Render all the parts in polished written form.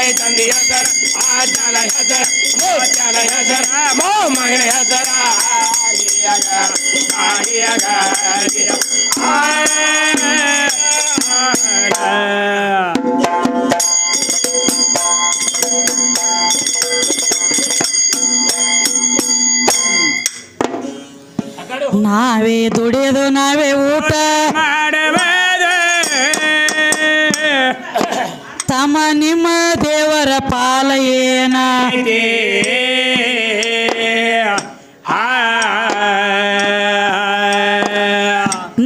ತಾಯಿ ತಂದೆ ಹೆಸರ ಆಚಾರ ಹೆಸರ ಮೂಚಾರ ಹೆಸರ ಮಗನ ಹೆಸರ ನಾವೇ ದುಡಿಯೋದು ನಾವೇ ಊಟ ಮಾಡಬಹುದು ತಮ್ಮ ನಿಮ್ಮ ದೇವರ ಪಾಲ ಏನ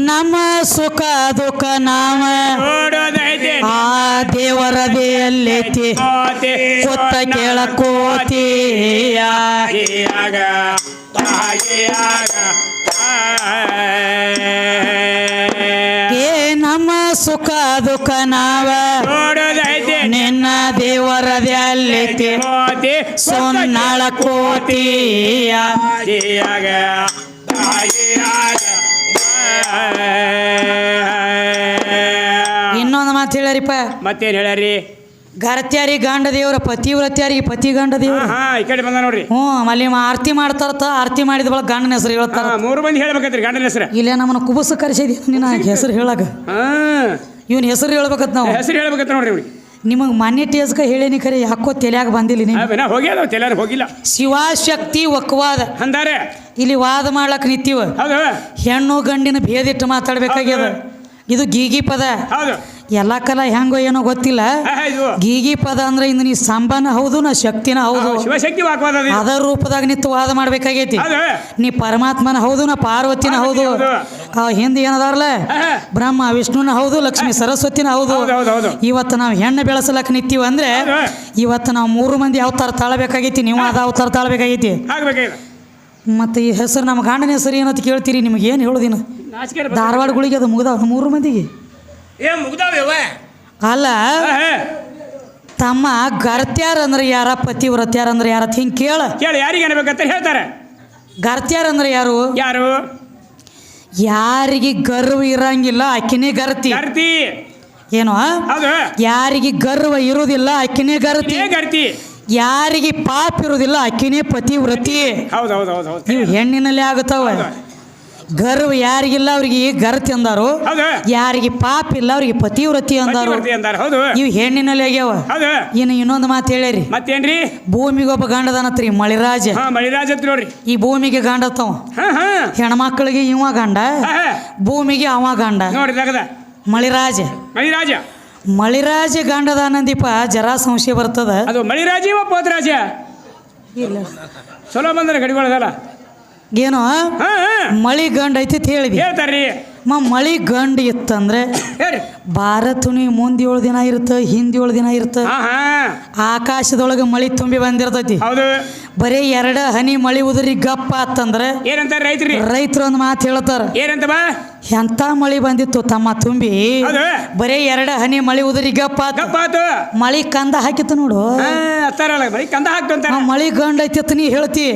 ನಮ್ಮ ಸುಖ ದುಃಖ ನಾವ ಆ ದೇವರದೇ ಎಲ್ಲೈತಿ ಕೊತ್ತ ಕೇಳಕೋತಿಯ ಏ ನಮ್ಮ ಸುಖ ದುಃಖ ನಾವ ನಿನ್ನ ದೇವರದೇ ಅಲ್ಲೈತಿ ಸೊನ್ನಾಳ ಕೋತಿಯ ಇನ್ನೊಂದು ಮಾತು ಹೇಳ್ಯಾರಿಪ್ಪ ಮತ್ತೇನ್ ಹೇಳ್ಯಾರಿ ಗರತ್ಯಾರಿ ಗಂಡ ದೇವ್ರ ಪತಿವ್ರತ್ಯಾರಿಗೆ ಪತಿ ಗಂಡ ದೇವ್ರ ಈ ಕಡೆ ಬಂದ ನೋಡ್ರಿ ಅಲ್ಲಿ ಆರತಿ ಮಾಡ್ತಾರತ ಆರತಿ ಮಾಡಿದ ಬಳಕ ಗಂಡನ ಹೆಸರು ಹೇಳ್ತಾರ 3 ಮಂದಿ ಹೇಳ್ಬೇಕಂತ್ರಿ ಗಂಡನ ಹೆಸರು ಇಲ್ಲೇ ನಮ್ಮನ್ನ ಕುಬಸ ಕರೆಸಿದಿ ನಿನ್ನ ಹೆಸರು ಹೇಳಾಗ ಇವನ್ ಹೆಸರು ಹೇಳ್ಬೇಕತ್ ನಾವು ಹೆಸರು ಹೇಳ್ಬೇಕಂತ ನೋಡ್ರಿ ಇವ್ರಿಗೆ ನಿಮಗೆ ಮಾನ್ಯ ಟೇಜ್ಕ ಹೇಳೇನಿ ಖರೆ ಯಾಕೋ ತಲೆಯಾಗ ಬಂದಿಲ್ಲ ನೀವು ಹೋಗ್ಯಾದ ತಲೆಯಾರ ಹೋಗಿಲ್ಲ ಶಿವಶಕ್ತಿ ಒಕ್ಕವಾದ ಅಂದಾರೆ ಇಲ್ಲಿ ವಾದ ಮಾಡ್ಲಕ್ ನಿಂತೀವ ಹೌದು ಹೆಣ್ಣು ಗಂಡಿನ ಭೇದಿಟ್ಟು ಮಾತಾಡ್ಬೇಕಾಗ್ಯದ ಇದು ಗೀಗಿ ಪದ ಹೌದು ಎಲ್ಲ ಕಲ ಹೆಂಗೋ ಏನೋ ಗೊತ್ತಿಲ್ಲ ಗೀಗಿ ಪದ ಅಂದ್ರೆ ಇಂದು ನೀ ಸಂಬನ ಹೌದು ನಾ ಶಕ್ತಿನ ಹೌದು ಶಿವಶಕ್ತಿ ಅದ ರೂಪದಾಗ ನಿಂತು ವಾದ ಮಾಡ್ಬೇಕಾಗೈತಿ ನೀ ಪರಮಾತ್ಮನ ಹೌದು ನಾ ಪಾರ್ವತಿನ ಹೌದು ಹಿಂದೆ ಏನದಾರಲ್ಲ ಬ್ರಹ್ಮ ವಿಷ್ಣುನ ಹೌದು ಲಕ್ಷ್ಮಿ ಸರಸ್ವತಿನ ಹೌದು ಇವತ್ತು ನಾವು ಹೆಣ್ಣು ಬೆಳೆಸಲಕ್ ನಿಂತೀವಿ ಅಂದ್ರೆ ಇವತ್ತು ನಾವು 3 ಮಂದಿ ಅವತಾರ ತಾಳಬೇಕಾಗೈತಿ ನೀವು ಅದ ಅವತಾರ ತಾಳಬೇಕಾಗೈತಿ ಮತ್ತೆ ಈ ಹೆಸರು ನಮ್ಮ ಗಂಡನ ಹೆಸರು ಏನಂತ ಕೇಳ್ತೀರಿ ನಿಮ್ಗೆ ಏನು ಹೇಳೋದಿನ ಧಾರವಾಡಗಳಿಗೆ ಅದು ಮುಗ್ದಾವ 3 ಮಂದಿಗೆ ಅಲ್ಲ ತಮ್ಮ ಗರ್ತ್ಯಾರ ಅಂದ್ರೆ ಯಾರ ಪತಿವ್ರತ್ಯಾರ ಅಂದ್ರೆ ಯಾರ ಹಿಂಗೆ ಕೇಳ ಯಾರಿಗೆ ಅನ್ಬೇಕಂತ ಹೇಳ್ತಾರೆ ಗರ್ತ್ಯಾರ ಅಂದ್ರೆ ಯಾರು ಯಾರು ಯಾರಿಗೆ ಗರ್ವ ಇರಂಗಿಲ್ಲ ಆಕಿನೇ ಗರ್ತಿ ಏನೋ ಯಾರಿಗೆ ಗರ್ವ ಇರುವುದಿಲ್ಲ ಆಕಿನೇ ಗರ್ತಿ ಯಾರಿಗೆ ಪಾಪ ಇರುವುದಿಲ್ಲ ಆಕಿನೇ ಪತಿವ್ರತಿ ಇವು ಹೆಣ್ಣಿನಲ್ಲಿ ಆಗುತ್ತಾವ ಗರ್ವ ಯಾರಿಗಿಲ್ಲ ಅವ್ರಿಗೆ ಗರ್ತಿ ಅಂದಾರು ಯಾರಿಗೆ ಪಾಪ ಇಲ್ಲ ಅವ್ರಿಗೆ ಪತಿವ್ರತಿ ಅಂದಾರು ಇವು ಹೆಣ್ಣಿನಲ್ಲಿ ಆಗ್ಯಾವ ಇನ್ನು ಇನ್ನೊಂದು ಮಾತು ಹೇಳ್ಯಾರಿ ಮತ್ತೇನ್ರಿ ಭೂಮಿಗೆ ಒಬ್ಬ ಗಂಡದನತ್ರಿ ಮಳಿರಾಜ ನೋಡ್ರಿ ಈ ಭೂಮಿಗೆ ಗಂಡತ್ತವ ಹೆಣ್ಮಕ್ಳಿಗೆ ಇವ ಗಂಡ ಭೂಮಿಗೆ ಅವ ಗಂಡ ಮಳಿರಾಜ ಮಳಿರಾಜ ಗಂಡದಾನಂದೀಪ ಜರಾ ಸಂಶಯ ಬರ್ತದ ಅದು ಮಳಿರಾಜ ಪೋತರಾಜ ಇಲ್ಲ ಚಲೋ ಬಂದ್ರೆ ಗಡಿಗಳದಲ್ಲ ಏನೋ ಮಳಿ ಗಂಡ ಐತಿ ಹೇಳಿದ್ವಿ ಹೇಳ್ತಾರ್ರಿ ಮಳಿ ಗಂಡ ಇತ್ತಂದ್ರೆ ಭಾರತುನಿ ಮುಂದೆ 7 ದಿನ ಇರುತ್ತೆ ಹಿಂದೆ 7 ದಿನ ಇರುತ್ತೆ ಆಕಾಶದೊಳಗೆ ಮಳಿ ತುಂಬಿ ಬಂದಿರ್ತೈತಿ ಬರೀ 2 ಹನಿ ಮಳಿ ಉದುರಿ ಗಪ್ಪ ಆತಂದ್ರೆ ಏನಂತಾರ ರೈತರು ಒಂದು ಮಾತು ಹೇಳ್ತಾರ ಏನಂತ ಎಂತ ಮಳಿ ಬಂದಿತ್ತು ತಮ್ಮ ತುಂಬಿ ಬರೀ 2 ಹನಿ ಮಳಿ ಉದುರಿ ಗಪ್ಪ ಮಳಿ ಕಂದ ಹಾಕಿತ್ತು ನೋಡು ಮಳಿ ಗಂಡ ಐತಿ ನೀ ಹೇಳ್ತಿ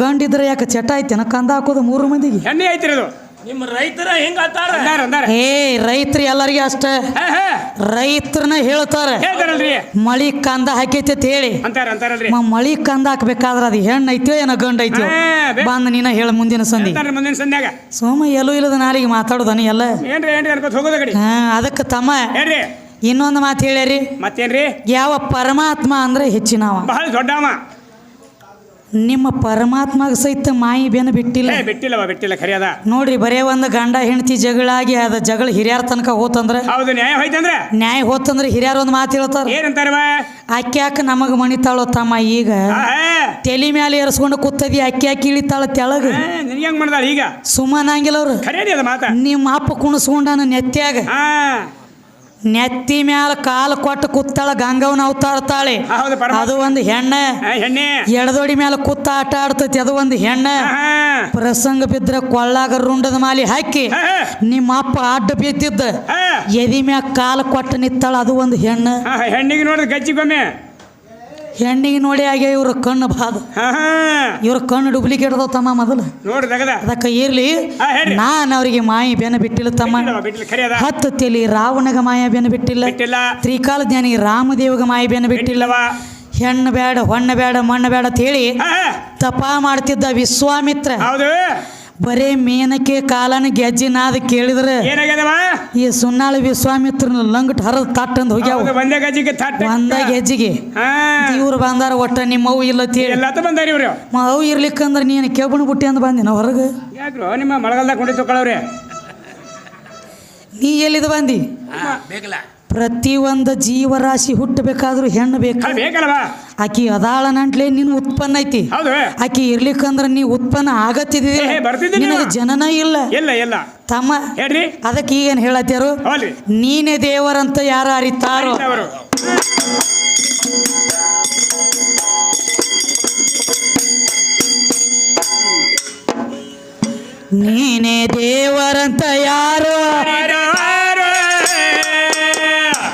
ಗಂಡ ಇದ್ರೆ ಯಾಕೆ ಚಟ ಐತಿ ಕಂದ ಹಾಕೋದು 3 ಮಂದಿಗೆ ಎಣ್ಣೆ ಐತಿರೋದು ನಿಮ್ಮ ರೈತರ ಹೆಂಗ ರೈತರು ಎಲ್ಲರಿಗೆ ಅಷ್ಟ ರೈತರನ್ನ ಹೇಳ್ತಾರೆ ಮಳಿ ಕಂದ ಹಾಕೈತಿ ಅಂತ ಹೇಳಿ ಮಳಿ ಕಂದ ಹಾಕ್ಬೇಕಾದ್ರ ಅದು ಹೆಣ್ಣು ಐತಿಯೋ ಏನೋ ಗಂಡ ಐತಿಯೋ ಬಂದ ನೀನ ಹೇಳ ಮುಂದಿನ ಸಂಧಿ ಸೋಮ ಎಲ್ಲೂ ಇಲ್ಲದ ನಾಲಿಗೆ ಮಾತಾಡೋದನಿ ಎಲ್ಲ ಅದಕ್ಕೆ ತಮ್ಮ ಇನ್ನೊಂದು ಮಾತು ಹೇಳ್ಯಾರಿ ಮತ್ತೇನ್ರಿ ಯಾವ ಪರಮಾತ್ಮ ಅಂದ್ರೆ ಹೆಚ್ಚಿನವ ಬಹಳ ದೊಡ್ಡವ ನಿಮ್ಮ ಪರಮಾತ್ಮಗೆ ಸಹಿತ ಮಾಯಿ ಬೇನ ಬಿಟ್ಟಿಲ್ಲ ಖರಿಯದ ನೋಡ್ರಿ ಬರೇ ಒಂದು ಗಂಡ ಹೆಂಡತಿ ಜಗಳಾಗಿ ಅದ ಜಗಳ ಹಿರಿಯರ ತನಕ ಹೋತಂದ್ರೆ ನ್ಯಾಯ ಹೋತಂದ್ರೆ ಹಿರಿಯರ ಒಂದು ಮಾತು ಹೇಳ್ತಾರ ಏನಂತಾರವ ಅಕ್ಯಾಕ ನಮಗ ಮಣಿತಾಳೋ ತಮ್ಮ ಈಗ ತಲೆ ಮ್ಯಾಲೆ ಏರ್ಸ್ಕೊಂಡು ಕೂತದಿ ಅಕ್ಯಾಕ ಇಳಿತಾಳ ತೆಳಗ ಈಗ ಸುಮ್ಮನಂಗಿಲ್ಲ ಅವ್ರು ನಿಮ್ಮ ಅಪ್ಪ ಕುಣಿಸ್ಕೊಂಡಾನ ನೆತ್ಯಾಗ ನೆತ್ತಿ ಮ್ಯಾಲ ಕಾಲು ಕೊಟ್ಟು ಕೂತಾಳ ಗಂಗವನ ಅವತಾರತಾಳೆ ಅದು ಒಂದು ಹೆಣ್ಣ ಎಡದೋಡಿ ಮ್ಯಾಲ ಕೂತ ಆಟ ಆಡ್ತೈತಿ ಅದು ಒಂದು ಹೆಣ್ಣ ಪ್ರಸಂಗ ಬಿದ್ರ ಕೊಳ್ಳಾಗ ರುಂಡದ ಮಾಲಿ ಹಾಕಿ ನಿಮ್ಮ ಅಪ್ಪ ಅಡ್ಡ ಬಿದ್ದಿದ್ದ ಎದಿ ಮ್ಯಾಗ ಕಾಲು ಕೊಟ್ಟು ನಿತ್ತಾಳ ಅದು ಒಂದು ಹೆಣ್ಣ ಹೆಣ್ಣಿಗೆ ನೋಡಿದ ಗಜ್ಜಿಗೊಮ್ಮೆ ಹೆಣ್ಣಿಗೆ ನೋಡಿ ಆಗ್ಯ ಇವ್ರ ಕಣ್ಣು ಬಾದ ಹಾ ಹಾ ಇವ್ರ ಕಣ್ಣು ಡೂಪ್ಲಿಕೇಟ್ ಅದಾವ ತಮ್ಮ ಮೊದಲು ನೋಡ್ರಿ ತಗದ ಅದಕ್ಕೆ ಇರ್ಲಿ ಹಾ ಹೇಳ್ರಿ ನಾನು ಅವ್ರಿಗೆ ಮಾಯಿ ಬೆನ ಬಿಟ್ಟಿಲ್ಲ ತಮ್ಮ ಬಿಟ್ಟಿಲ್ಲ ಖರೆ ಅದ 10 ತಲಿ ರಾವಣಗ ಮಾಯ ಬೆನ ಬಿಟ್ಟಿಲ್ಲ ಬಿಟ್ಟಿಲ್ಲ ತ್ರಿಕಾಲ ಜ್ಞಾನಿ ರಾಮದೇವಗ ಮಾಯ ಬೆನ ಬಿಟ್ಟಿಲ್ಲವ ಹೆಣ್ಣು ಬೇಡ ಹೊಣ್ಣ ಬೇಡ ಮಣ್ಣು ಬೇಡ ಅಂತ ಹೇಳಿ ತಪ ಮಾಡ್ತಿದ್ದ ವಿಶ್ವಾಮಿತ್ರ ಹೌದು ಬರೇ ಮೇನಕ್ಕೆ ಕಾಲನ ಗೆಜ್ಜಿನಾದ ಕೇಳಿದ್ರೆ ಏನಾಗ್ಯದವ ಈ ಸುನ್ನಾಳ ವಿಶ್ವಾಮಿತ್ರನ ಲಂಗಟ್ ಹರದ ತಟ್ಟಂದು ಹೋಗ್ಯಾವ ಒಂದೇ ಗಜ್ಜಿಗೆ ತಟ್ಟ ಒಂದ ಗೆಜ್ಜಿಗೆ ಹಾ ಇವ್ರು ಬಂದಾರ ಒಟ್ಟ ನಿಮ್ಮ ಅವು ಇಲ್ಲ ತೇಳಿ ಎಲ್ಲಾತ ಬಂದಾರಿ ಇವ್ರು ಅವು ಇರ್ಲಿಕ್ಕಂದ್ರೆ ನೀನು ಕೆಬ್ಬಣ ಬುಟ್ಟಿ ಅಂದ್ ಬಂದಿನ ಹೊರಗೆ ಯಾಕ್ರು ನಿಮ್ಮ ಮಳೆಗಾಲದಾಗ ಕೊಂಡಿ ತಗೊಳ್ಳವ್ರಿ ನೀ ಎಲ್ಲಿದ ಬಂದಿ ಬೇಕಲ್ಲ ಪ್ರತಿ ಒಂದು ಜೀವರಾಶಿ ಹುಟ್ಟಬೇಕಾದ್ರೂ ಹೆಣ್ಣು ಬೇಕು ಬೇಕಲ್ವಾ ಆಕಿ ಅದಾಳ ನಂಟ್ಲೆ ನಿನ್ ಉತ್ಪನ್ನ ಐತಿ ಹೌದು ಆಕಿ ಇರ್ಲಿಕ್ಕಂದ್ರ ನೀ ಉತ್ಪನ್ನ ಆಗತ್ತಿದ್ದೀವಿ ಬರ್ತಿದ್ದೀನಿ ನಿನಗೆ ಜನನ ಇಲ್ಲ ಇಲ್ಲ ಇಲ್ಲ ತಮ್ಮ ಹೇಳ್ರಿ ಅದಕ್ಕೆ ಈಗೇನು ಹೇಳತ್ಯಾರು ಹೌದ್ರಿ ನೀನೇ ದೇವರಂತ ಯಾರು ಅರಿತಾರೋ ಅವರು ನೀನೇ ದೇವರಂತ ಯಾರು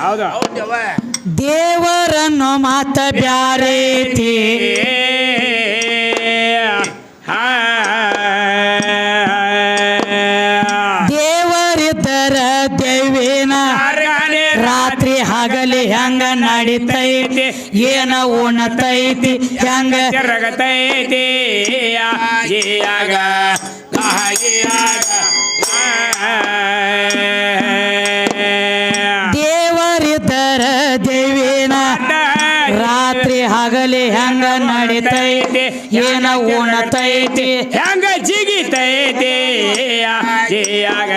ಹೌದು ದೇವರನ್ನು ಮಾತ ಬ್ಯಾರೇತಿ ದೇವರಿದ್ದರ ದೇವಿನ ರಾತ್ರಿ ಹಗಲಿ ಹೆಂಗ ನಡಿತೈತಿ ಏನ ಉಣತೈತಿ ಹೆಂಗ ಜರಗತೈತಿ ದೇವರಿದ್ದರ ದೇವಿನ ರಾತ್ರಿ ಹಗಲಿ ಹೆಂಗ ನಡಿತೈತಿ ಏನ ಉಣತೈತಿ ಹೆಂಗ ಜಿಗಿತೈತಿ ಜಿಯಾಗ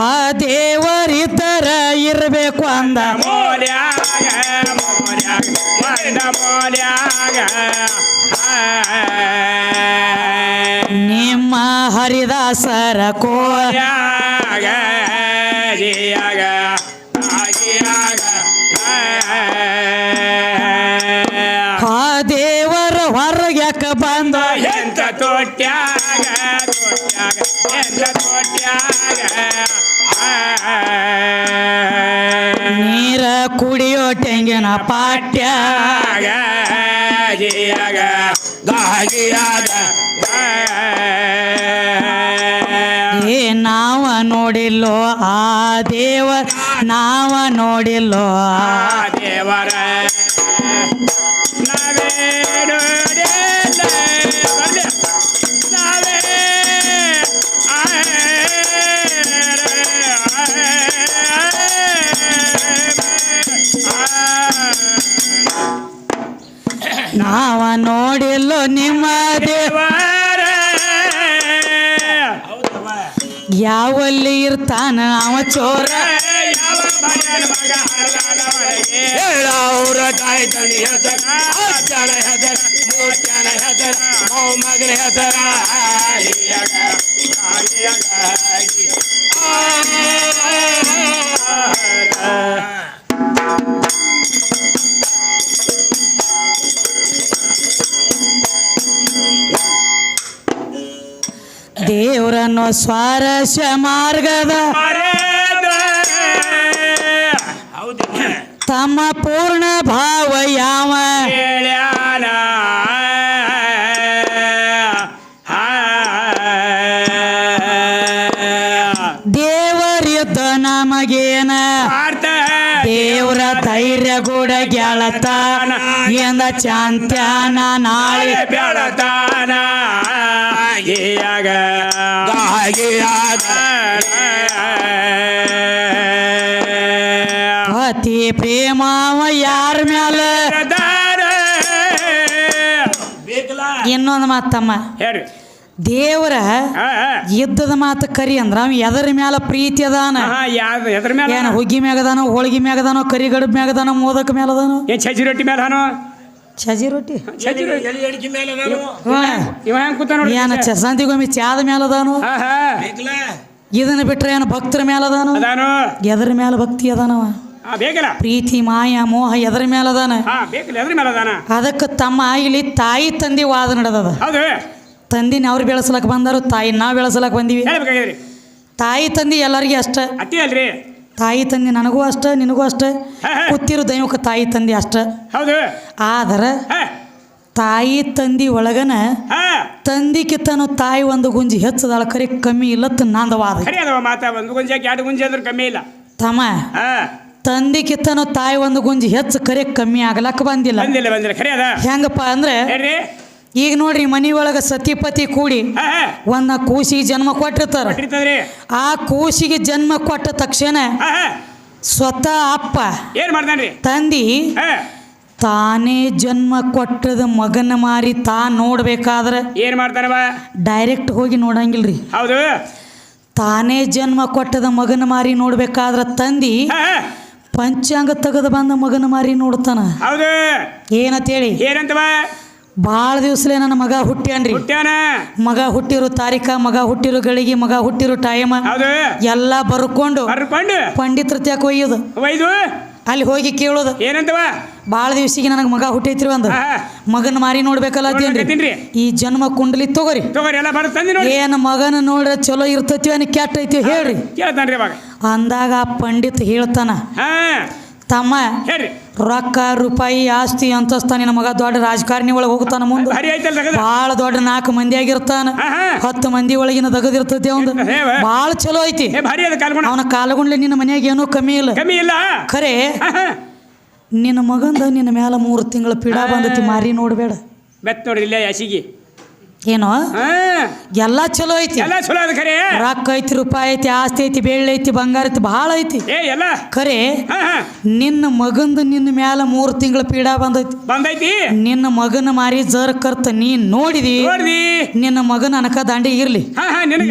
ಆ ದೇವರಿದ್ದರ ಇರಬೇಕು ಅಂದ ಮೋರ್ಯಾಗ ಮೋರ್ಯಾಗ ಒಂದ ಮೋರ್ಯಾಗ ನಿಮ್ಮ ಹರಿದಾಸರ ಕೋರ್ಯಾಗ ಜಿಯಾಗ ಆ ದೇವರ ಹೊರಗ್ಯಾಕ ಬಂದ ಎಂತ ತೊಟ್ಯಾಗ ತೊಟ್ಯಾಗ ಎಂತ ತೊಟ್ಯಾಗ ನೀರ ಕುಡಿಯೋ ತೆಂಗಿನ ಪಾಟ್ಯಾಗ ಜಿಯಾಗ ಗಾಗಿಯಾಗ ಏ ನಾವ ನೋಡಿಲ್ಲೋ ಆ ದೇವರ ನಾವ ನೋಡಿಲ್ಲೋ ಆ ದೇವರ ನಾವೇ ನೋಡಿಲ್ಲ ನಾವೇ ನಾವ ನೋಡಿಲ್ಲೋ ನಿಮ್ಮ ದೇವರ ಯಾವಲ್ಲಿ ಇರ್ತಾನ ಅವ ಚೋರ ಹೇಳವ್ರ ತಾಯಿ ತಂದೆ ಹೆಸರ ಅಜ್ಜನ ಹೆಸರ ಮೂರ್ತಿಯನ ಹೆಸರ ಮೊಮ್ಮಗನ ಹೆಸರ ದೇವರನ್ನು ಸ್ವಾರಸ್ಯ ಮಾರ್ಗದ ತಮ್ಮ ಪೂರ್ಣ ಭಾವ ಯಾವ ಹೇಳ್ಯಾನ ದೇವರಿದ್ದ ನಮಗೇನ ದೇವ್ರ ಧೈರ್ಯ ಕೂಡ ಗೆಳತಾನ ಎಂದ ಚಾಂತ್ಯಾನ ನಾಳೆ ಬೆಳತಾನ ಗಿಯಾಗ ಅತಿ ಪ್ರೇಮವ ಯಾರ ಮ್ಯಾಲ ಇನ್ನೊಂದು ಮಾತಮ್ಮ ಹೇಳ್ರಿ ದೇವರ ಯುದ್ಧದ ಮಾತು ಕರಿ ಅಂದ್ರ ಅವ ಎದರ ಮ್ಯಾಲ ಪ್ರೀತಿ ಅದಾನ ಎದ್ರ ಮೇಲೆ ಏನ ಹುಗ್ಗಿ ಮ್ಯಾಗದಾನೋ ಹೋಳಿಗೆ ಮ್ಯಾಗದಾನೋ ಕರಿಗಡಬ್ ಮ್ಯಾಗದಾನೋ ಮೋದಕ ಮ್ಯಾಲದಾನೋ ಏನ್ ಸಜ್ಜಿ ರೊಟ್ಟಿ ಮೇಲೆ ಹಾನೋ ಸಜಿ ರೊಟ್ಟಿ ಸಜ್ಜಿ ರೊಟ್ಟಿ ಇವ ಹೆಂಗ್ ಕೂತ ನೋಡಿ ಏನ ಚಸಂತಿಗೊಮ್ಮೆ ಚಾದ ಮ್ಯಾಲದಾನೋ ಇದನ್ನ ಬಿಟ್ರೆ ಏನು ಭಕ್ತರ ಮ್ಯಾಲದಾನೋ ಅದಾನು ಎದರ ಮ್ಯಾಲ ಭಕ್ತಿ ಅದಾನವ ಬೇಕಲ್ಲ ಪ್ರೀತಿ ಮಾಯ ಮೋಹ ಎದರ ಮ್ಯಾಲದಾನ ಬೇಕಲ್ಲ ಎದ್ರ ಮೇಲೆ ಅದಾನ ಅದಕ್ಕೆ ತಮ್ಮ ಇಲ್ಲಿ ತಾಯಿ ತಂದೆ ವಾದ ನಡೆದದ ಹೌದು ತಂದಿನ ಅವ್ರು ಬೆಳೆಸ್ಲಕ್ ಬಂದರು ತಾಯಿ ನಾವು ಬೆಳೆಸ್ಲಕ್ ಬಂದೀವಿ ಹೇಳ್ಬೇಕಾಗಿದ್ರಿ ತಾಯಿ ತಂದೆ ಎಲ್ಲರಿಗೆ ಅಷ್ಟ ಅತ್ತಿ ಅಲ್ರಿ ತಾಯಿ ತಂದೆ ನನಗೂ ಅಷ್ಟ ನಿನಗೂ ಅಷ್ಟ ಕೂತಿರೋ ದೈವಕ್ಕೆ ತಾಯಿ ತಂದೆ ಅಷ್ಟ. ಹೌದು. ಆದ್ರೆ ತಾಯಿ ತಂದಿ ಒಳಗನ ತಂದಿಕಿತನು ತಾಯಿ ಒಂದು ಗುಂಜಿ ಹೆಚ್ಚದಾಳ ಕರೆ ಕಮ್ಮಿ ಇಲ್ಲತ್ತ ನಂದವಾದ. ಮಾತಾ ಒಂದು ಗುಂಜಿ ಎರಡು ಗುಂಜಿ ಅಂದ್ರೆ ಕಮ್ಮಿ ಇಲ್ಲ ತಮ್ಮ. ತಂದಿಕಿತನು ತಾಯಿ ಒಂದು ಗುಂಜಿ ಹೆಚ್ಚು ಕರೆ ಕಮ್ಮಿ ಆಗ್ಲಕ್ಕ ಬಂದಿಲ್ಲ. ಹೆಂಗಪ್ಪ ಅಂದ್ರೆ ಈಗ ನೋಡ್ರಿ ಮನಿ ಒಳಗ ಸತಿಪತಿ ಕೂಡಿ ಒಂದ ಕೂಸಿಗೆ ಜನ್ಮ ಕೊಟ್ಟಿರ್ತಾರ. ಆ ಕೂಸಿಗೆ ಜನ್ಮ ಕೊಟ್ಟ ತಕ್ಷಣ ಸ್ವತಃ ಅಪ್ಪ ಏನ್ ಮಾಡ್ತಾನ್ರಿ ತಂದಿ ತಾನೇ ಜನ್ಮ ಕೊಟ್ಟದ ಮಗನ ಮಾರಿ ತಾ ನೋಡ್ಬೇಕಾದ್ರೆ ಏನ್ ಮಾಡ್ತಾನವ? ಡೈರೆಕ್ಟ್ ಹೋಗಿ ನೋಡಂಗಿಲ್ರಿ. ಹೌದು. ತಾನೇ ಜನ್ಮ ಕೊಟ್ಟದ ಮಗನ ಮಾರಿ ನೋಡ್ಬೇಕಾದ್ರ ತಂದಿ ಪಂಚಾಂಗ ತೆಗೆದು ಬಂದ ಮಗನ ಮಾರಿ ನೋಡ್ತಾನ. ಹೌದು. ಏನಂತೇಳಿ ಏನಂತವ? ಭಾಳ ದಿವ್ಸಲೇ ನನ್ನ ಮಗ ಹುಟ್ಟ್ಯಾನ್ರಿ. ಮಗ ಹುಟ್ಟಿರೋ ತಾರೀಖ, ಮಗ ಹುಟ್ಟಿರೋ ಗಳಿಗೆ, ಮಗ ಹುಟ್ಟಿರೋ ಟೈಮ್ ಎಲ್ಲ ಬರ್ಕೊಂಡು ಪಂಡಿತರ ತ್ಯಾಕ ಒಯ್ಯೋದು. ಅಲ್ಲಿ ಹೋಗಿ ಕೇಳೋದು ಏನಂತವ? ಭಾಳ ದಿವ್ಸಿಗೆ ನನಗೆ ಮಗ ಹುಟ್ಟೈತ್ರಿ ಒಂದು ಮಗನ ಮಾರಿ ನೋಡ್ಬೇಕಲ್ಲ ಈ ಜನ್ಮ ಕುಂಡಲಿ ತಗೋರಿ ಏನ್ ಮಗನ ನೋಡ್ರ ಚಲೋ ಇರ್ತೈತಿ ಅನ್ ಕೆಟ್ಟ ಐತಿ ಹೇಳ್ರಿ ಅಂದಾಗ ಆ ಪಂಡಿತ್ ಹೇಳ್ತಾನ, ತಮ್ಮ ರೊಕ್ಕ ರೂಪಾಯಿ ಆಸ್ತಿ ಅಂತಸ್ತ ನಿನ್ನ ಮಗ ದೊಡ್ಡ ರಾಜಕಾರಣಿ ಒಳಗೆ ಹೋಗ್ತಾನ. ಮುಂದೆ ಭಾಳ ದೊಡ್ಡ 4 ಮಂದಿ ಆಗಿರ್ತಾನ. 10 ಮಂದಿ ಒಳಗಿನ ದಗದಿರ್ತೈತಿ. ಅವಂದು ಭಾಳ ಚಲೋ ಐತಿ. ಅವನ ಕಾಲಗುಂಡ್ಲೆ ನಿನ್ನ ಮನ್ಯಾಗ ಏನೂ ಕಮ್ಮಿ ಇಲ್ಲ. ಖರೆ ನಿನ್ನ ಮಗಂದ ನಿನ್ನ ಮ್ಯಾಲ 3 ತಿಂಗಳ ಪೀಡಾ ಬಂದತಿ. ಮಾರಿ ನೋಡ್ಬೇಡ. ಏನೋ ಎಲ್ಲಾ ಚಲೋ ಐತಿ. ರೊಕ್ಕ ಐತಿ, ರೂಪಾಯಿ ಐತಿ, ಆಸ್ತಿ ಐತಿ, ಬೆಳ್ಳಿ ಐತಿ, ಬಂಗಾರ ಐತಿ, ಭಾಳ ಐತಿ. ಖರೆ ನಿನ್ನ ಮಗಂದ ನಿನ್ನ ಮ್ಯಾಲ 3 ತಿಂಗಳ ಪೀಡಾ ಬಂದೈತಿ. ನಿನ್ನ ಮಗನ ಮಾರಿ ಜರ್ ಕರ್ತ ನೀನ್ ನೋಡಿದಿ. ನಿನ್ನ ಮಗನ ಅನಕ ದಾಂಡಿ ಇರ್ಲಿ,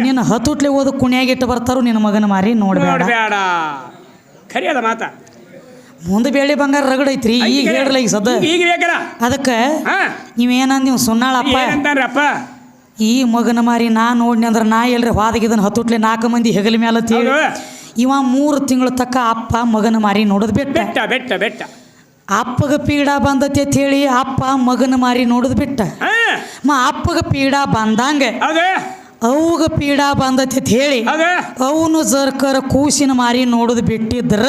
ನಿನ್ನ ಹತ್ತುಟ್ಲೆ ಓದು ಕುಣಿಯಾಗಿಟ್ಟು ಬರ್ತಾರು. ನಿನ್ನ ಮಗನ ಮಾರಿ ನೋಡ್ಬೇಡ. ಮುಂದೆ ಬೆಳ್ಳಿ ಬಂಗಾರ ರಗಡ ಐತ್ರಿ. ಈಗ ಹೇಳ್ರಲ್ಲ ಈಗ ಸದ ಅದಕ್ಕೆ ನೀವೇನಂದ ನೀವು ಸುನ್ನಾಳಪ್ಪ ಈ ಮಗನ ಮಾರಿ ನಾ ನೋಡ್ನಿ ಅಂದ್ರೆ ನಾ ಎಲ್ರಿ ವಾದಗಿದನ್ ಹತ್ತುಟ್ಲೆ 4 ಮಂದಿ ಹೆಗಲ ಮ್ಯಾಲ ಇವ 3 ತಿಂಗಳ ತಕ್ಕ ಅಪ್ಪ ಮಗನ ಮಾರಿ ನೋಡೋದು ಬೆಟ್ಟ. ಅಪ್ಪಗ ಪೀಡಾ ಬಂದತಿ ಅಂತ ಹೇಳಿ ಅಪ್ಪ ಮಗನ ಮಾರಿ ನೋಡೋದು ಬಿಟ್ಟ. ಅಪ್ಪಗ ಪೀಡಾ ಬಂದಂಗ ಅವ್ಗ ಪೀಡಾ ಬಂದತಿ ಅಂತ ಹೇಳಿ ಅವನು ಜರ್ಕರ ಕೂಸಿನ ಮಾರಿ ನೋಡೋದು ಬಿಟ್ಟಿದ್ರ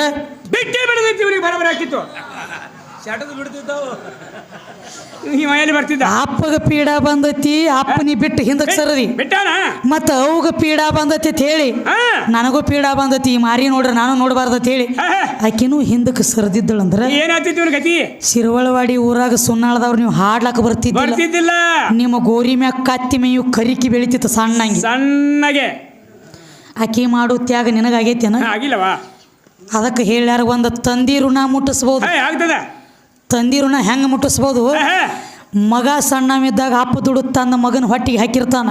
ಅಪ್ಪಗ ಪೀಡಾ ಬಂದತಿ. ಅಪ್ಪನಿ ಬಿಟ್ಟು ಹಿಂದಕ್ಕೆ ಸರದಿ ಮತ್ತ ಅವ್ಗ ಪೀಡಾ ಬಂದತಿ ಅಂತ ಹೇಳಿ ನನಗೂ ಪೀಡಾ ಬಂದತಿ ಮಾರಿ ನೋಡ್ರ ನಾನು ನೋಡಬಾರ್ದತ್ ಹೇಳಿ ಆಕಿನೂ ಹಿಂದಕ್ಕೆ ಸರದಿದ್ದಳಂದ್ರ ಶಿರವಳವಾಡಿ ಊರಾಗ ಸುನ್ನಾಳದವ್ರು ನೀವು ಹಾಡ್ಲಾಕ ಬರ್ತಿದ್ದಿಲ್ಲ. ನಿಮ್ಮ ಗೋರಿ ಮ್ಯಾಗ ಕತ್ತಿ ಮೇಯು ಕರಿಕಿ ಬೆಳಿತಿತ್ತು ಸಣ್ಣಗೆ. ಆಕಿ ಮಾಡೋ ತ್ಯಾಗ ನಿನಗಾಗೈತೇನ? ಅದಕ್ಕೆ ಹೇಳ್ಯಾರ ಒಂದು ತಂದಿ ಋಣ ಮುಟ್ಟಿಸ್ಬೋದು. ತಂದಿ ಋಣ ಹೆಂಗೆ ಮುಟ್ಟಿಸ್ಬೋದು? ಮಗ ಸಣ್ಣವಿದ್ದಾಗ ಅಪ್ಪ ದುಡುತ್ತಂದ ಮಗನ ಹೊಟ್ಟಿಗೆ ಹಾಕಿರ್ತಾನ.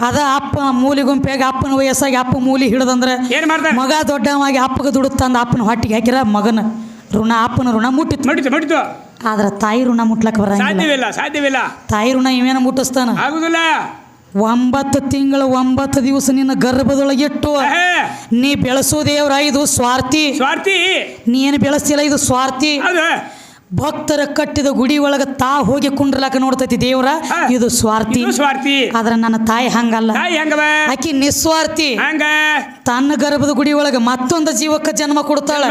ಅದ ಅಪ್ಪ ಮೂಲಿ ಗುಂಪಿಯಾಗಿ ಅಪ್ಪನ ವಯಸ್ಸಾಗಿ ಅಪ್ಪ ಮೂಲಿ ಹಿಡಿದಂದ್ರೆ ಮಗ ದೊಡ್ಡವಾಗಿ ಅಪ್ಪಗೆ ದುಡುತ್ತಂದ ಅಪ್ಪನ ಹೊಟ್ಟಿಗೆ ಹಾಕಿರ ಮಗನ ಋಣ ಅಪ್ಪನ ಋಣ ಮುಟ್ಟಿತ್ತು. ಆದ್ರೆ ತಾಯಿ ಋಣ ಮುಟ್ಲಕ್ಕೆ ಬರಂಗಿಲ್ಲ. ತಾಯಿ ಋಣ ಇವೇನ ಮುಟ್ಟಿಸ್ತಾನ? 9 ತಿಂಗಳು 9 ದಿವಸ ನಿನ್ನ ಗರ್ಭದೊಳಗಿಟ್ಟು ನೀ ಬೆಳೆಸೋದೇವ್ರ ಇದು ಸ್ವಾರ್ಥಿ. ನೀ ಏನು ಬೆಳೆಸ್ತಿಲ್ಲ, ಇದು ಸ್ವಾರ್ಥಿ. ಭಕ್ತರ ಕಟ್ಟಿದ ಗುಡಿ ಒಳಗ ತಾ ಹೋಗಿ ಕುಂಡ್ರಲಾಕ ನೋಡ್ತೈತಿ ದೇವ್ರ, ಇದು ಸ್ವಾರ್ಥಿ. ಆದ್ರ ನನ್ನ ತಾಯಿ ಹಂಗಲ್ಲ, ಆಕಿ ನಿಸ್ವಾರ್ಥಿ. ತನ್ನ ಗರ್ಭದ ಗುಡಿ ಒಳಗ ಮತ್ತೊಂದು ಜೀವಕ್ಕೆ ಜನ್ಮ ಕೊಡ್ತಾಳ.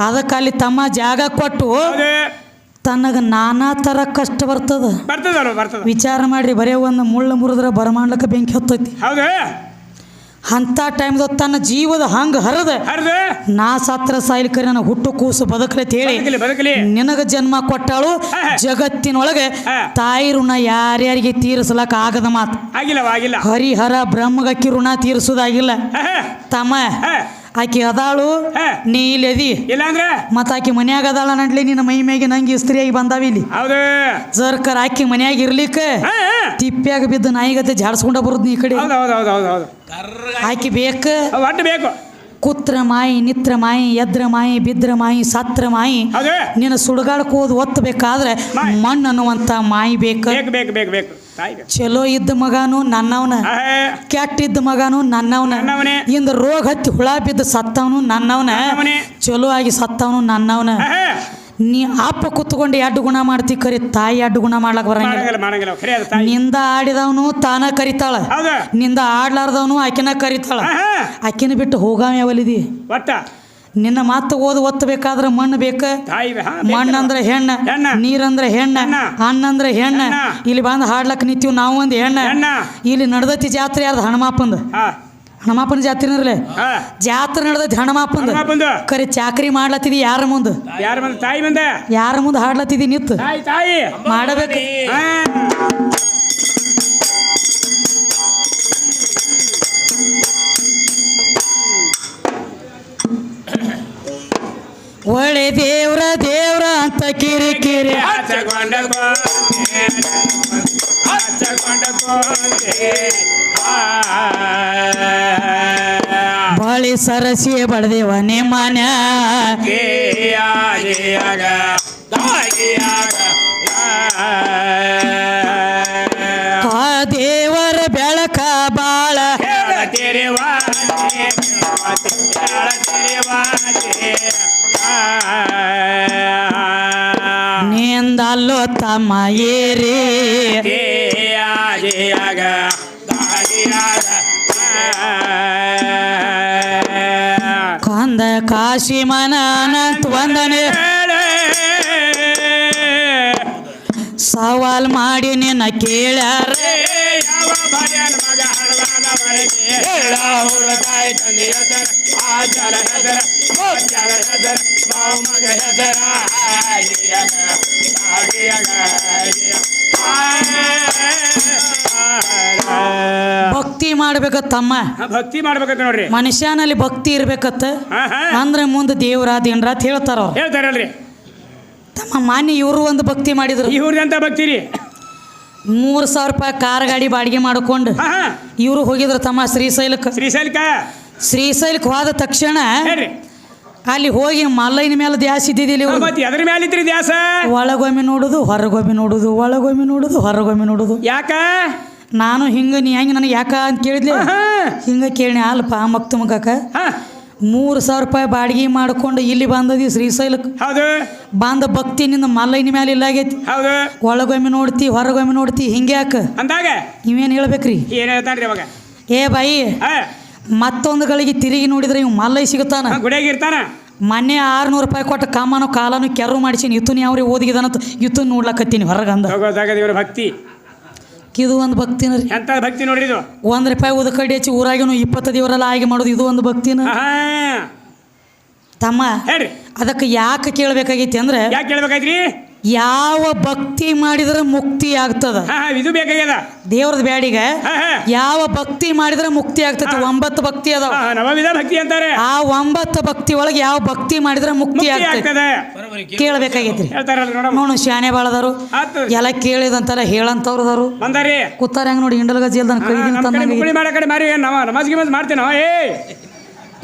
ಅದಕ್ಕೆ ಅಲ್ಲಿ ತಮ್ಮ ಜಾಗ ಕೊಟ್ಟು ತನಗ ನಾನಾ ತರ ಕಷ್ಟ ಬರ್ತದ. ವಿಚಾರ ಮಾಡ್ರಿ, ಬರೇ ಒಂದು ಮುಳ್ಳು ಮುರಿದ್ರ ಬರಮಾಡ್ಲಕ್ಕ ಬೆಂಕಿ ಹತ್ತೈತಿ. ಅಂತ ಟೈಮ್ದ ತನ್ನ ಜೀವದ ಹಂಗ ಹರದ ನಾ ಸತ್ರ ಸಾಯ್ಲಿಕರಿ ನನ್ನ ಹುಟ್ಟು ಕೂಸು ಬದುಕಲಿ ಹೇಳಿ ನಿನಗ ಜನ್ಮ ಕೊಟ್ಟಾಳು. ಜಗತ್ತಿನೊಳಗೆ ತಾಯಿ ಋಣ ಯಾರ್ಯಾರಿಗೆ ತೀರಿಸ್ಲಕ್ಕ ಆಗದ ಮಾತು. ಹರಿಹರ ಬ್ರಹ್ಮಗಕ್ಕಿ ಋಣ ತೀರಿಸೋದಾಗಿಲ್ಲ ತಮ್ಮ. ಆಕಿ ಅದಾಳು, ನೀ ಇಲ್ಲಿ ಅದಿ ಮತ್ತ ಆಕಿ ಮನ್ಯಾಗ ಅದಾಳ ನಡ್ಲಿ. ನಿನ್ನ ಮೈ ಮ್ಯಾಗೆ ನಂಗೆ ಇಸ್ತ್ರಿಯಾಗಿ ಬಂದಾವ ಇಲ್ಲಿ ಸರ್ಕಾರ. ಆಕಿ ಮನ್ಯಾಗ ಇರ್ಲಿಕ್ಕ ತಿಪ್ಪ್ಯಾಗ ಬಿದ್ದ ನಾಯಿಗತೆ ಜಾಡ್ಸ್ಕೊಂಡ ಬರುದ್ ನೀ ಕಡೆ. ಆಕಿ ಬೇಕು ಕುತ್ರ ಮಾಯಿ, ನಿತ್ರ ಮಾಯಿ, ಎದ್ರ ಮಾಯಿ, ಬಿದ್ರ ಮಾಯಿ, ಸತ್ರ ಮಾಯಿ. ನಿನ್ನ ಸುಡುಗಾಡಕ್ಕೆ ಹೋದ್ ಒತ್ತಬೇಕಾದ್ರೆ ಮಣ್ಣು ಅನ್ನುವಂತ ಮಾಯಿ ಬೇಕು. ಚಲೋ ಇದ್ದ ಮಗನು ನನ್ನವನ, ಕೆಟ್ಟಿದ್ದ ಮಗನು ನನ್ನವನ. ಇಂದ ರೋಗ ಹತ್ತಿ ಹುಳ ಬಿದ್ದ ಸತ್ತವನು ನನ್ನವನ, ಚಲೋ ಆಗಿ ಸತ್ತವನು ನನ್ನವನ. ನೀ ಅಪ್ಪ ಕುತ್ಕೊಂಡು 2 ಗುಣ ಮಾಡ್ತಿ, ಕರಿ ತಾಯಿ 2 ಗುಣ ಮಾಡ್ಲಕ್ ಬರಂಗಿಲ್ಲ. ನಿಂದ ಆಡಿದವನು ತಾನ ಕರಿತಾಳ, ನಿಂದ ಆಡ್ಲಾರ್ದವನು ಆಕಿನ ಕರಿತಾಳ. ಆಕಿನ ಬಿಟ್ಟು ಹೋಗಾವ ಯಾವಲಿದಿ? ನಿನ್ನ ಮಾತು ಓದು ಒತ್ತಬೇಕಾದ್ರೆ ಮಣ್ಣು ಬೇಕ ತಾಯಿ ಮಣ್ಣಂದ್ರೆ ಹೆಣ್ಣ ನೀರಂದ್ರೆ ಹೆಣ್ಣ ಹಣ್ಣಂದ್ರೆ ಹೆಣ್ಣ ಇಲ್ಲಿ ಬಂದು ಹಾಡ್ಲಕ್ ನಿಂತೀವಿ ನಾವು ಒಂದು ಹೆಣ್ಣ ಇಲ್ಲಿ ನಡ್ದತಿ ಜಾತ್ರೆ ಯಾರ್ದು ಹನುಮಪ್ಪಂದು ಹನುಮಪ್ಪನ ಜಾತ್ರೆ ಇರಲಿ ಜಾತ್ರೆ ನಡೆದೈತಿ ಹನುಮಪ್ಪಂದು ಕರೆ ಚಾಕ್ರಿ ಮಾಡ್ಲತ್ತಿದಿ ಯಾರ ಮುಂದೆ ತಾಯಿ ಮುಂದೆ ಯಾರ ಮುಂದೆ ಹಾಡ್ಲತ್ತಿದಿ ನಿತ್ತು ತಾಯಿ ಮಾಡಬೇಕು ಒಳ್ಳೆ ದೇವ್ರ ದೇವ್ರ ಅಂತ ಕಿರಿಕಿರಿ ಬಳಿ ಸರಸಿ ಬಡ್ದೇವ ನಿಮ್ಮನ ದೇವರ ಬೆಳಕ ಬಾಳ ನಿಂದಲ್ಲೋ ತಮ್ಮ ಏರಿ ಕಂದ ಕಾಶಿ ಮನ ಅನಂತ ವಂದನೆ ಸವಾಲ್ ಮಾಡಿ ನಿನ್ನ ಕೇಳ್ಯಾರ ಭಕ್ತಿ ಮಾಡ್ಬೇಕತ್ತ ತಮ್ಮ ಭಕ್ತಿ ಮಾಡ್ಬೇಕತ್ತ ನೋಡ್ರಿ ಮನುಷ್ಯನಲ್ಲಿ ಭಕ್ತಿ ಇರ್ಬೇಕತ್ತ ಅಂದ್ರೆ ಮುಂದೆ ದೇವ್ರ ದಿನರಾತ್ ಹೇಳ್ತಾರ ಅವ್ರು ಹೇಳ್ತಾರಲ್ರಿ ತಮ್ಮ ಮಾನ್ಯ ಇವರು ಒಂದು ಭಕ್ತಿ ಮಾಡಿದ್ರು ಇವ್ರದಂತ ಭಕ್ತಿ ರೀ 3,000 ರೂಪಾಯಿ ಕಾರ್ ಗಾಡಿ ಬಾಡಿಗೆ ಮಾಡ್ಕೊಂಡು ಇವರು ಹೋಗಿದ್ರು ತಮ್ಮ ಶ್ರೀಶೈಲಕ್ಕೆ ಹೋದ ತಕ್ಷಣ ಅಲ್ಲಿ ಹೋಗಿ ಮಲ್ಲೈನ ಮೇಲೆ ದ್ಯಾಸ ಇದ್ದಿದ್ದಿಲ್ಲ ಅದ್ರ ಮೇಲೆ ಇದ್ರಿ ದ್ಯಾಸ ಒಳಗೊಮ್ಮೆ ನೋಡುದು ಹೊರಗೊಮ್ಮೆ ನೋಡುದು ಒಳಗೊಮ್ಮೆ ನೋಡುದು ಹೊರಗೊಮ್ಮೆ ನೋಡುದು ಯಾಕ ನಾನು ಹಿಂಗ ನೀ ಹೆಂಗೆ ನನಗೆ ಯಾಕ ಅಂತ ಕೇಳಿದ್ಲಿ ಹಿಂಗ ಕೇಳಿ ಅಲ್ಪ ಮಕ್ತು ಮಗಕ್ಕ 3,000 ರೂಪಾಯಿ ಬಾಡಿಗೆ ಮಾಡ್ಕೊಂಡು ಇಲ್ಲಿ ಬಂದದಿ ಶ್ರೀಶೈಲಕ್ಕೆ ಹೌದು ಬಂದ ಭಕ್ತಿ ನಿಂದ ಮಲ್ಲೈನ ಮೇಲೆ ಇಲ್ಲ ಆಗೈತಿ ಹೌದು ಒಳಗೊಮ್ಮೆ ನೋಡ್ತಿ ಹೊರಗೊಮ್ಮೆ ನೋಡ್ತಿ ಹಿಂಗೆ ಯಾಕ ಅಂದಾಗ ಇವೇನು ಹೇಳ್ಬೇಕ್ರಿ ಏನ್ ಹೇಳ್ತಾನ್ರಿ ಅವಾಗ ಏ ಬಾಯಿ ಮತ್ತೊಂದು ಗಳಿಗೆ ತಿರುಗಿ ನೋಡಿದ್ರೆ ಇವ್ ಮಲ್ಲೈ ಸಿಗುತ್ತಾನ ಗುಡಿಯಾಗಿರ್ತಾನ ಮೊನ್ನೆ 600 ರೂಪಾಯಿ ಕೊಟ್ಟ ಕಾಮನು ಕಾಲನು ಕೆರು ಮಾಡಿಸಿನಿ ಇತ್ತು ಅವ್ರಿಗೆ ಓದಿಗಿದಾನಂತ ಇತ್ತು ನೋಡ್ಲಕತ್ತೀನಿ ಹೊರಗಂದ ಇವ್ರ ಭಕ್ತಿ ಇದು ಒಂದು ಭಕ್ತಿನ ರೀ ಎಂತ ಭಕ್ತಿ ನೋಡ್ರಿ ಇದು 1 ರೂಪಾಯಿ ಉದಕಡ್ಡಿ ಹಚ್ಚಿ ಊರಾಗಿನೂ 20 ದೇವರೆಲ್ಲ ಆಗಿ ಮಾಡೋದು ಇದು ಒಂದು ಭಕ್ತಿನ ತಮ್ಮ ಹೇಳ್ರಿ ಅದಕ್ಕೆ ಯಾಕೆ ಕೇಳಬೇಕಾಗೈತಿ ಅಂದ್ರೆ ಯಾಕೆ ಕೇಳ್ಬೇಕಾಯ್ತ್ರಿ ಯಾವ ಭಕ್ತಿ ಮಾಡಿದ್ರೆ ಮುಕ್ತಿ ಆಗ್ತದ ಇದು ಬೇಕಾಗ್ಯದ ದೇವ್ರದ ಬ್ಯಾಡಿಗೆ ಯಾವ ಭಕ್ತಿ ಮಾಡಿದ್ರೆ ಮುಕ್ತಿ ಆಗ್ತದೆ 9 ಭಕ್ತಿ ಅದಾವ ನವವಿಧ ಭಕ್ತಿ ಅಂತಾರೆ ಆ 9 ಭಕ್ತಿ ಒಳಗೆ ಯಾವ ಭಕ್ತಿ ಮಾಡಿದ್ರೆ ಮುಕ್ತಿ ಆಗ್ತದೆ ಕೇಳಬೇಕಾಗೈತ್ರಿ ನೋಡು ಶಾನೆ ಬಾಳದಾರು ಎಲ್ಲ ಕೇಳಿದಂತೆಲ್ಲ ಹೇಳಂತವ್ರದಾರು ಕೂತಾರ ಹೆಂಗ್ ನೋಡಿ ಹಿಂಡಲ್ಗ ಜೇಲ್ದನ ಮಾಡ್ತೇನೆ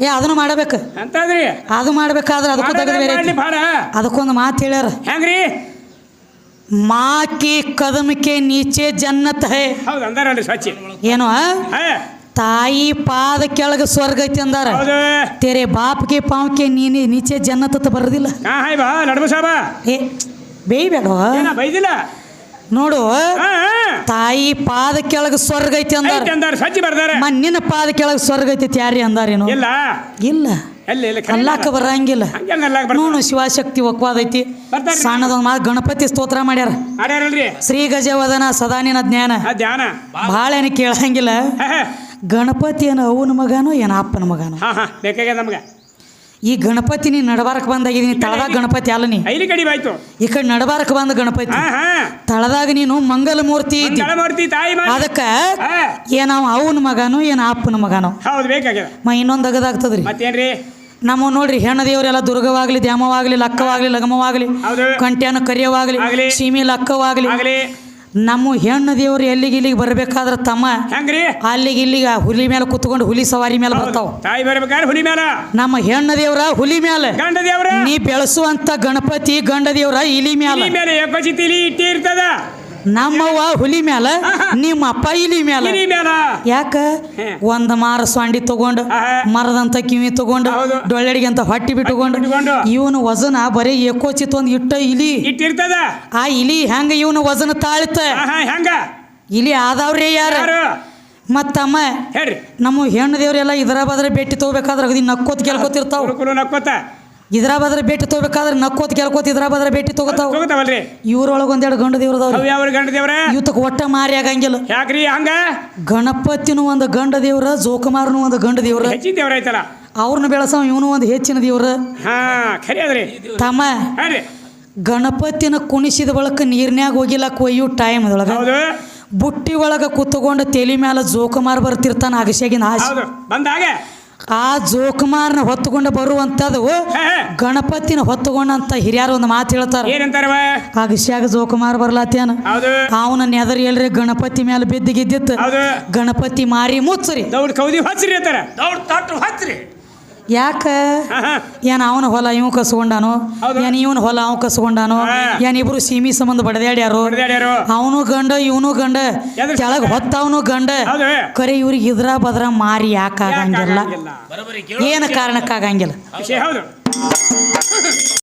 ಏ ಅದನ್ನು ಮಾಡಬೇಕು ಅಂತಂದ್ರಿ ಅದು ಮಾಡ್ಬೇಕಾದ್ರೆ ಅದಕ್ಕೂ ತೆಗೆದು ಬೇರೆ ಅದಕ್ಕೊಂದು ಮಾತು ಹೇಳ್ಯಾರ ಹೆಂಗ್ರಿ माँ के कदम के नीचे जन्नत है ಏನು ತಾಯಿ ಪಾದ ಕೆಳಗೆ ಸ್ವರ್ಗ ಐತಿ ಅಂದಾರ तेरे बाप के पांव के नीचे जन्नत ಅಂತ ಬರೋದಿಲ್ಲ ಏ ಬೇಯ್ಬೇಡ ನೋಡು ತಾಯಿ ಪಾದ ಕೆಳಗೆ ಸ್ವರ್ಗ ಐತಿ ಅಂದಾರ ನಿನ್ನ ಪಾದ ಕೆಳಗೆ ಸ್ವರ್ಗ ಐತಿ ಯಾರಿ ಅಂದಾರೇನು ಇಲ್ಲ ಅಲ್ಲಾಕ ಬರಂಗಿಲ್ಲ ನೋಡು ಶಿವಶಕ್ತಿ ಒಕ್ವಾದ ಐತಿ ಸಣ್ಣದೊಂದು ಮಾತು ಗಣಪತಿ ಸ್ತೋತ್ರ ಮಾಡ್ಯಾರ ಶ್ರೀ ಗಜವದನ ಸದಾನಿನ ಜ್ಞಾನ ಭಾಳ ಏನು ಕೇಳಂಗಿಲ್ಲ ಗಣಪತಿ ಏನು ಅವನ ಮಗನೋ ಏನು ಅಪ್ಪನ ಮಗನೋ ಈ ಗಣಪತಿ ನೀ ನಡಬಾರಕ್ಕೆ ಬಂದಾಗಿದ್ದೀನಿ ತಳದಾಗ ಗಣಪತಿ ಅಲ್ಲ ನೀ ಈ ಕಡೆ ನಡಬಾರಕ್ಕೆ ಬಂದ ಗಣಪತಿ ತಳದಾಗ ನೀನು ಮಂಗಲ ಮೂರ್ತಿ ಅದಕ್ಕೆ ಏನಾವ ಅವನ ಮಗನೋ ಏನು ಅಪ್ಪನ ಮಗನೋ ಇನ್ನೊಂದು ಅಗದಾಗ್ತದ್ರಿ ನಮ್ಮ ನೋಡ್ರಿ ಹೆಣ್ಣು ದೇವರೆಲ್ಲ ದುರ್ಗವಾಗ್ಲಿ ದ್ಯಾಮವಾಗ್ಲಿ ಲಕ್ಕವಾಗ್ಲಿ ಲಗಮವಾಗ್ಲಿ ಕಂಟ್ಯಾನ ಕರಿಯವಾಗ್ಲಿ ಸೀಮಿ ಲಕ್ಕವಾಗ್ಲಿ ನಮ್ಮ ಹೆಣ್ಣು ದೇವ್ರು ಎಲ್ಲಿಗೆ ಇಲ್ಲಿಗೆ ಬರ್ಬೇಕಾದ್ರ ತಮ್ಮ ಅಲ್ಲಿಗೆ ಇಲ್ಲಿಗೆ ಹುಲಿ ಮೇಲೆ ಕುತ್ಕೊಂಡು ಹುಲಿ ಸವಾರಿ ಮೇಲೆ ಬರ್ತಾವ ನಮ್ಮ ಹೆಣ್ಣು ದೇವ್ರ ಹುಲಿ ಮೇಲೆ ನೀ ಬೆಳೆಸುವಂತ ಗಣಪತಿ ಗಂಡ ದೇವ್ರ ಇಲಿ ಮೇಲೆ ಇಟ್ಟಿರ್ತದ ನಮ್ಮವ್ವ ಹುಲಿ ಮ್ಯಾಲ ನಿಮ್ಮ ಅಪ್ಪ ಇಲಿ ಮ್ಯಾಲ ಯಾಕ ಒಂದ್ ಮಾರ ಸ್ವಾಂಡಿ ತಗೊಂಡು ಮರದಂತ ಕಿವಿ ತಗೊಂಡು ಡೊಳ್ಳೆಡಿಗೆ ಅಂತ ಹೊಟ್ಟಿ ಬಿಟ್ಟುಕೊಂಡು ಇವನು ವಜನ ಬರೀ ಏಕೋಚಿತ್ ಒಂದ್ ಇಟ್ಟ ಇಲಿ ಇಟ್ಟಿರ್ತದ ಆ ಇಲಿ ಹೆಂಗ ಇವನು ವಜನ ತಾಳಿತ ಇಲಿ ಆದವ್ರೇ ಯಾರು ಮತ್ತಮ್ಮ ಹೇಳ್ರಿ ನಮ್ಮ ಹೆಣ್ಣು ದೇವ್ರೆಲ್ಲ ಇದರ ಬದ್ರ ಭೇಟಿ ತಗೋಬೇಕಾದ್ರೆ ಅಗದಿ ನಕ್ಕೋತ್ ಕೇಳ್ಕೊತಿರ್ತಾವ ಕುರುಕುಲು ನಕ್ಕೋತ ಇದರ ಬದ್ರ ಭೇಟಿ ತಗೋಬೇಕಾದ್ರೆ ನಕ್ಕೋತ್ ಕೇಳ್ಕೊತ ಇದರ ಬದ್ರ ಭೇಟಿ ತಗೋತಾವ ತಗೋತಾವಲ್ರಿ ಇವ್ರೊಳಗೆ ಒಂದೆರಡು ಗಂಡು ದೇವ್ರದವ್ರು ಅವ್ ಯಾವ ಗಂಡ ದೇವ್ರ ಇವತ್ತಕ್ಕೆ ಒಟ್ಟ ಮಾರಿ ಆಗಂಗಿಲ್ಲ ಯಾಕ್ರಿ ಹಂಗ ಗಣಪತಿನೂ ಒಂದು ಗಂಡ ದೇವ್ರ ಜೋಕುಮಾರನು ಒಂದು ಗಂಡ ದೇವ್ರ ಹೆಚ್ಚಿನ ದೇವ್ರ ಐತಲ್ಲ ಅವ್ರನ್ನ ಬೆಳೆಸವ ಇವನು ಒಂದು ಹೆಚ್ಚಿನ ದೇವ್ರ ಹಾ ಖರಿ ಅದ್ರಿ ತಮ್ಮ ಹೇಳ್ರಿ ಗಣಪತಿನ ಕುಣಿಸಿದ ಬಳಕ ನೀರ್ನ್ಯಾಗ ಹೋಗಿಲ್ಲ ಕೊಯ್ಯು ಟೈಮ್ ಅದೊಳಗ ಹೌದು ಬುಟ್ಟಿ ಒಳಗ ಕುತ್ಕೊಂಡು ತಲೆ ಮ್ಯಾಲ ಜೋಕುಮಾರ್ ಬರ್ತಿರ್ತಾನ ಅಗಸ್ಯಾಗಿನ ಆಸೆ ಹೌದು ಬಂದಾಗ ಆ ಜೋಕುಮಾರ್ನ ಹೊತ್ತುಕೊಂಡು ಬರುವಂಥದ್ದು ಗಣಪತಿನ ಹೊತ್ತುಕೊಂಡಂತ ಹಿರಿಯರು ಒಂದು ಮಾತು ಹೇಳ್ತಾರ ಏನಂತಾರವ ಅಗಸ್ಯಾಗ ಜೋಕುಮಾರ್ ಬರ್ಲಾತೇನ ಹೌದು ಅವನ ನೆದರ್ ಎಲ್ರಿ ಗಣಪತಿ ಮೇಲೆ ಬಿದ್ದಿಗಿದ್ದಿತ್ತು ಹೌದು ಗಣಪತಿ ಮಾರಿ ಮುಚ್ಚರಿ ದೌಡ್ ಕೌದಿ ಹಚ್ಚ್ರಿ ಅಂತಾರ ದೌಡ್ ತಟ್ಟು ಹಚ್ಚ್ರಿ ಯಾಕ ಏನ್ ಅವನ ಹೊಲ ಇವ್ ಕಸ್ಕೊಂಡಾನು ಏನ್ ಇವನ್ ಹೊಲ ಅವ್ ಕಸ್ಕೊಂಡಾನು ಏನ್ ಇಬ್ರು ಸೀಮಿ ಸಂಬಂಧ ಬಡದಾಡ್ಯಾರು ಅವನು ಗಂಡ ಇವನು ಗಂಡ ಕೆಳಗ್ ಹೊತ್ತವನು ಗಂಡ ಕರೆ ಇವ್ರಿಗೆ ಇದ್ರ ಬದ್ರ ಮಾರಿ ಯಾಕ ಆಗಂಗಿಲ್ಲ ಏನ ಕಾರಣಕ್ಕಾಗಂಗಿಲ್ಲ ಹೌದು